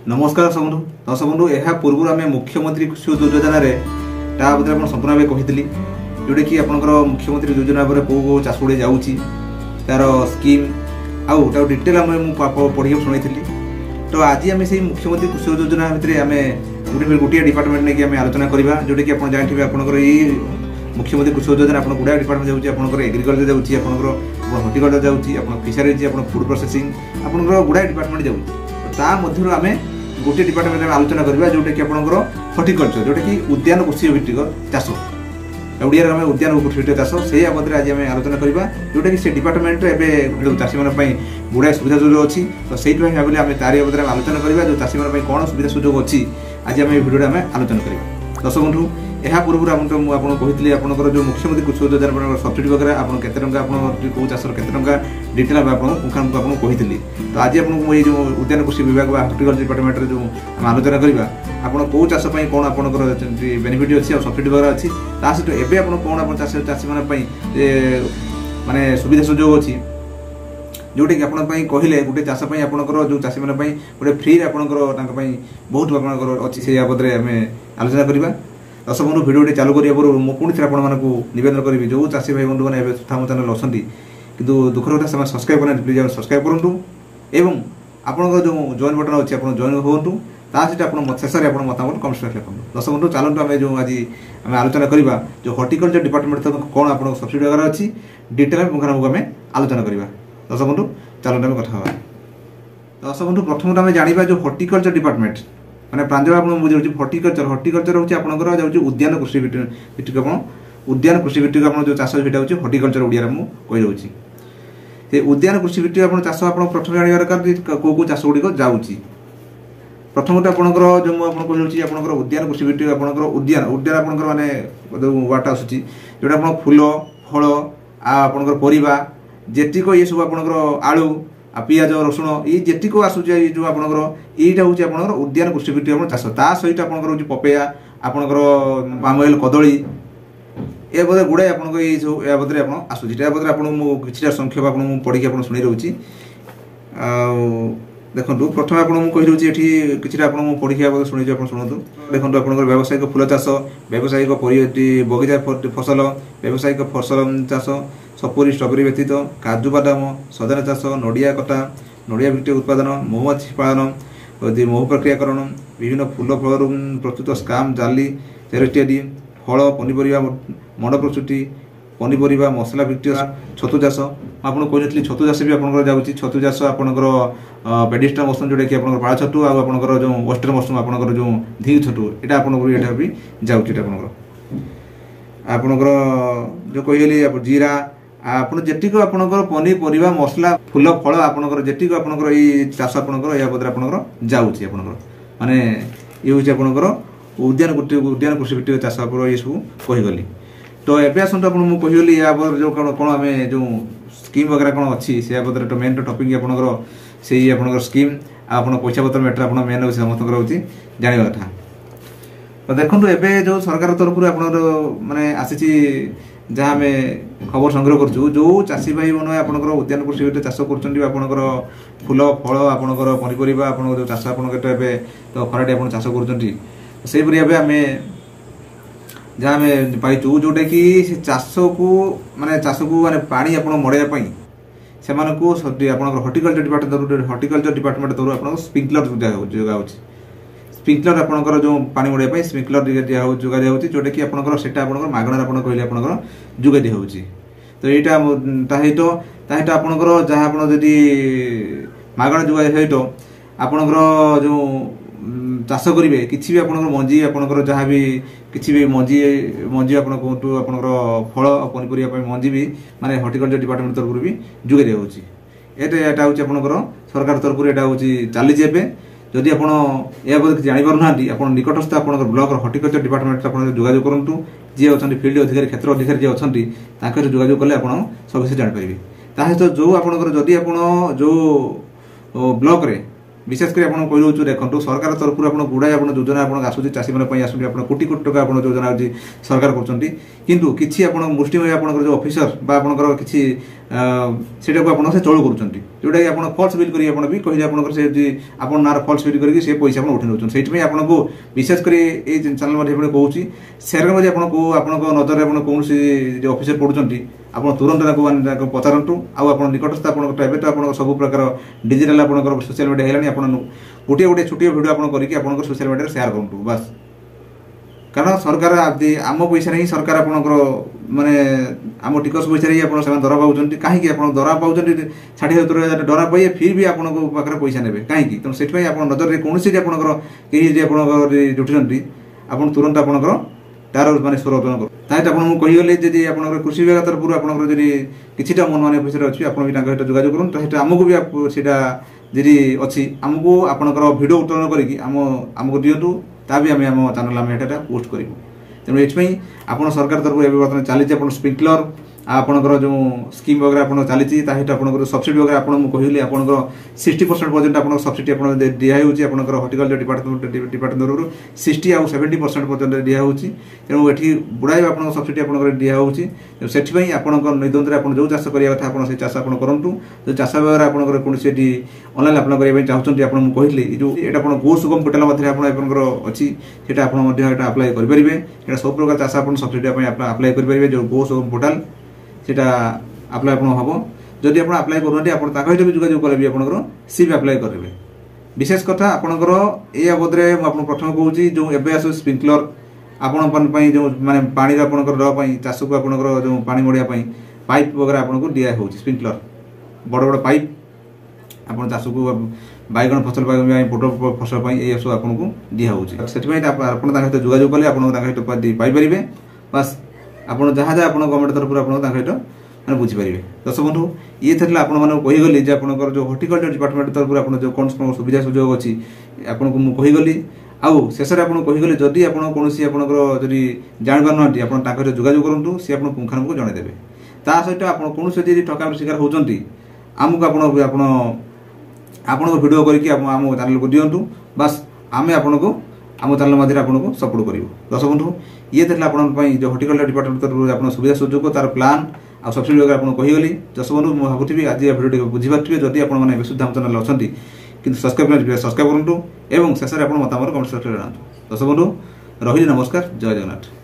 नमस्कार दर्शक बंधु यह पूर्व आम मुख्यमंत्री कृषि योजना संपूर्ण भाव कही जोटा कि आपंकर मुख्यमंत्री योजना कौ चाष गुड़े जाऊँगी तार स्कीम आउ डिटेल आम पढ़ी शुणी तो आज आम से मुख्यमंत्री कृषि योजना भितर आम गोटे डिपार्टमेंट नहीं आम आलोचना करवा जोटा कि आप जानते आपंकर मुख्यमंत्री कृषि योजना आप गुड़ा डिपार्टमेंट जाऊँगी आपंकर एग्रिकल्चर जाऊँगी आपंकर हर्टिकल्चर जाऊँगी आप फिशरीज आप फूड प्रोसेसिंग आपंकर गुड़ा डिपार्टमेंट जाऊँगी ता मध्य आम गोटे डिपार्टमेंट में आलोचना करवा जोटा कि आपंकर हर्टिकल्चर जोटा कि उद्यान कृषि भित्तिक चाष ओडिया आम उद्यान कृषि भित्तिक चाष से बाबद आज आम आलोचना करवा जोटा कि से डिपार्टमेंट एवं चाषी मानी गुड़ाए सुविधा सुजोग अच्छी तो से भाविले आम तारी बाबद आलोचना करवा जो चाषी मानी कौन सुविधा सुजोग अच्छी आज आम भिडियो आम आलोचना करवा दर्शक बंधु यह पूर्व आपको कही आपंकर जो मुख्यमंत्री कृषि योजना सब्सिडी वगैरह आप कौ चाष के डिटेल आपको कही तो आज आपको ये जो उद्यान कृषि विभाग हर्टिकल्चर डिपार्टमेंट जो आम आलोचना करवा आप कौ चाष कौन आपंकर बेनिफिट अच्छी और सब्सिडी वगैरह अच्छी ता सहित एवं आप कौन चाषी माने सुविधा सुजोग अच्छी जोटा कि आप कहले गोटे चाष आपंकर जो चाषी मानी गोटे फ्री आपंकर बहुत आपंकर अच्छी से बाबद आम आलोचना करवा दर्शक बंधु भिडियो चालू करने पूर्व मुझे पुणी थे आपको निवेदन करी जो चाषी भाई बंधु मैंने सुधा मो चैनल अच्छा किंतु दुखर कथा से सब्सक्राइब करना प्लीज सब्सक्राइब करूँ एवं आपंकर जो जॉइन बटन अच्छी आप जॉइन हूँ सहित आप शेष में आप मतामत कमेंट लिखूँ दर्शक बंधु चलते आम जो आज आम आलोचना करवा जो हर्टिकल्चर डिपार्टमेंट कौन आप सब्सिडी वगैरह अच्छी डिटेल आम आलोचना करवा दर्शक बंधु चलते आम कथा दर्शक बंधु प्रथम आम जाना जो हर्टिकल्चर डिपार्टमेंट मैंने प्रांजल आप बुझे हर्टिकल्चर हूँ आपंकर जाऊँगी उद्यान कृषि भित्तिक उद्यान कृषि भित्तिक आप जो चाष सेटा हूँ हर्टिकल्चर ओडिया मुझे से उद्यान कृषि भित्तिक आप चाष आप प्रथम जानवर दरकार कौ चाष गुड़िक जाऊँगी प्रथम आपंकर जो मुझे आपंकर उद्यान कृषि भित्तिक आपंकर उद्यान उद्यान आपंकर माने वार्ड आसूँ जोटा आप फूल फल आपंकर परिवा जेतिक ये सब आपंकर आलू पियाज रसुण ये जेतिक आसूचे जो आपंकर यहीटा हूँ आपंकर उद्यान कृषि भित्तिक चाष ता सहित आपंकर पपेया आपंकर पामोइल कदली ए बदे गुड़ाए आपको ये सब या बदले आप आसूँ या बदले आपको किसी संक्षेप आपको पढ़ी आप शुणी रोचे देखो प्रथम आपको कही दूसरी ये किसी आपको पढ़ी आप शुणी आप शुणु देखो आप व्यावसायिक फूल चाष व्यावसायिक बगीचा फसल व्यावसायिक फसल चाष सपुरी स्ट्रबेरी व्यतीत काजू बादाम सदाना चाष नड़िया कटा नड़िया भित्तिक उत्पादन महुमाछी पालन महू प्रक्रियाकरण विभिन्न फूल फल प्रस्तुत स्काम जाली चेरिटी फल पनीपरिया मंड प्रस्तुति पनीपरिया मसला भित्तिक छतु चाष आपको कही छतु चाष भी आप जाऊँगी छतु चाष आपंकर पेडिस्टा मशरूम जोटा कि आप पाड़ छतु आपंकर जो वेस्टर्न मशरूम आपंकर जो धी छतु यहाँ आपंकर भी जाऊँगी आपंकर जो कहली जीरा आप जीक आपंकर पनीपरिया मसला फूल फल आपंकर जीक आपंकर ये चाष आपंकर या बदले आपंकर जाऊँगी आपंकर माने ये हूँ आपंकर उद्यान कृषि भित्तिक चाष आप ये सब कहीगली तो एवं आसतु आपको कहीगली या जो कौन आम जो स्कीम वगैरह कौन अच्छी से बदले मेन टपिक आपंकर से आपंकर स्कीम आप पैसा पत्र मैटर आप मेन अच्छे समस्त हूँ जानवा कथा तो देखो एवं जो सरकार तरफ माने आसी जहाँ आम खबर संग्रह करूँ जो चाषी भाई मैंने आपंकर उद्यान कृषि भित्तिक चाष करपंकर फूल फल आपंकर पनीपरिया आप जो चाष आपंकर तो खराटी आप चाष करपरी भाव आम जहाँ आम पाइचु जोटा कि चाष को माने पानी आप मड़ाई से हर्टिकल्चर डिपार्टमेंट तरफ आप स्प्रिंकलर जोगा स्प्रिंकलर आपंकर जो पानी मड़ाई स्प्रिंकलर जोगा जाऊँगी जोटा कि आपंकर मागणार आप कहले आपंकर जोगा दी होची तो यहाँ ताहित आपंकर जहाँ आप मागणा जोगा सहित आपंकर जो चाष करेंगे किसी भी आपंकर मंजी आपंकर जहाँ भी किसी भी मंजी आप कहतु आपंकर फल पनीपरिया मंजी भी माने हर्टिकल्चर डिपार्टमेंट तरफ भी जोगाई दिया होची यहाँ हूँ आपंकर सरकार तरफ यहाँ हूँ चलीजे एवं जदि आप जापर ना आप निकटस्थ आप ब्लॉक हर्टिकल्चर डिपार्टमेंट आप जोगाजोग करूँ जी अच्छा फील्ड अधिकारी क्षेत्र अधिकारी जी अच्छा जोगाजोग कले आप सब किसी जापर सहित जो आपंकर जदि आप जो ब्लॉक रे विशेषकर आप कही देखो सरकार तरफ आप गुड़ाए आप योजना आप आसूँ चाषी मैंने आसूँ आप कोटी कोटी टका आप योजना सरकार कर किसी आप मुष्टिमेय आप जो ऑफिसर आपंकर किसी सेटा को आपण से चोल करूछंती जोटा कि आपण फॉल्स बिल करी आपण भी कहि आपण से आपण नार फॉल्स बिल करी से पैसा आपण उठे नउछन सेठ में आपण को विशेष करी ए चैनल मध्ये आपण कहूची शेयर मध्ये आपण को नजर आपण कोन से जो ऑफिसर पडुछंती आपण तुरंत ताको पचारंतु आ आपण निकटस्थ आपण प्राइवेट आपण सब प्रकार डिजिटल आपण सोशल मीडिया हेलानी आपण गोटे गोटे छोटी वीडियो आपण करी आपण सोशल मीडिया शेयर करंतु बस कारण सरकार आम पैसा ही सरकार आपंकर माने आम टिकस पैसा ही आप दरा पाँच कहीं आप दरा पाँच 60,000 दरा पाइए फिर भी आपको पाखे पैसा ने कहीं तेणु से नजर में कौन कहीं जुटुंट आप तुरंत आपंकर तार मानने स्वरोधन कर कहीगली जी आप कृषि विभाग तरफ आपंकर किसी मन मान ऑफिसर अच्छी आप जोगाजोग करूँ आमको भी जी अच्छी आमको आपंकर भिड उत्तोलन करमको दिंतु ता भी आम चैनल आम पोस्ट करूँ तेणु ये आप सरकार तरफ बर्तमान चली स्प्रिंकलर आपंकर जो स्कीम वगैरह आप चली आपंकर सब्सिडी वगैरह कहली आप 60% पर्यंत आप सब्सिडी दिखाई आपंकर हॉर्टिकल्चर डिपार्टमेंट तरफ 60 आ 70% पर्यंत दिखाई तेणु ये बुढ़ाई आप सब्सिडी आप दिखाई से आपंकर निद्वंद आप जो चाष करवा कथा आप चाष आप करूँ जो चाष वगैरह आपंकर कौन ऑनलाइन अप्लाई करने चाहते आपको कहली जो ये गो सुगम पोर्टाल मध्य आपंकर अच्छी से अप्लाई करेंगे सब प्रकार चाष आप सब्सिडी अप्लाई करेंगे जो गो सुगम पोर्टाल सेटा अप्लाई हम जदि आप अप्लाई करूँ सहित भी जोगाजोग कले भी आपंकर सी भी अप्लाई करेंगे विशेष कथा आपंकर ये बाबद में प्रथम कहूँ जो एवं आस स्प्रिंकलर आपण जो माने पानी आपंकर रही चाष को आपंकर जो पानी मड़ाई पाइप वगैरह आपको दिया हो स्प्रिंकलर बड़ बड़ पाइप आप चाष को बैगन फसल पोटल फसल ये सब आपको दिखाई से आप जोगाजोग कले आप पाइपर बस आप जहाँ जहाँ आप गवर्नमेंट तरफ आप मैंने बुझीपारे दर्शक बंधु ये थे आपगली आपंकर जो हॉर्टिकल्चर डिपार्टमेंट तरफ आप जो कौन कौन सुविधा सुजोग अच्छी आपको मुझीगली आउ शेष में आपको कहीगली जदि आप कौन आपंकर जदि जापार आप जोगाजोग करूँ सी आप पुंखानुपुख जनईदेवे ता सहित आप कौन ठकाम शिकार होती आमको आपको भिडियो करके आम चैनल को दिंतु बस आम आपको आम चैनल मध्य आपको सपोर्ट करूँ दर्शक बंधु ये थे आपंपाई जो हॉर्टिकल्चर डिपार्टमेंट तरफ आप सुविधा सुजोग तार प्लान आ सब्सिडी वगैरह आपको कहीगली दर्शक बंधु मुझे भावुथी आज भिडियो बुझीपारे जदि आपने सुद्धा आम चैनल अच्छा कि सब्सक्राइब करूँ और शेष में आप मतामत कमेंट सेक्शन में जनातु दर्शक बंधु रही नमस्कार जय जगन्नाथ।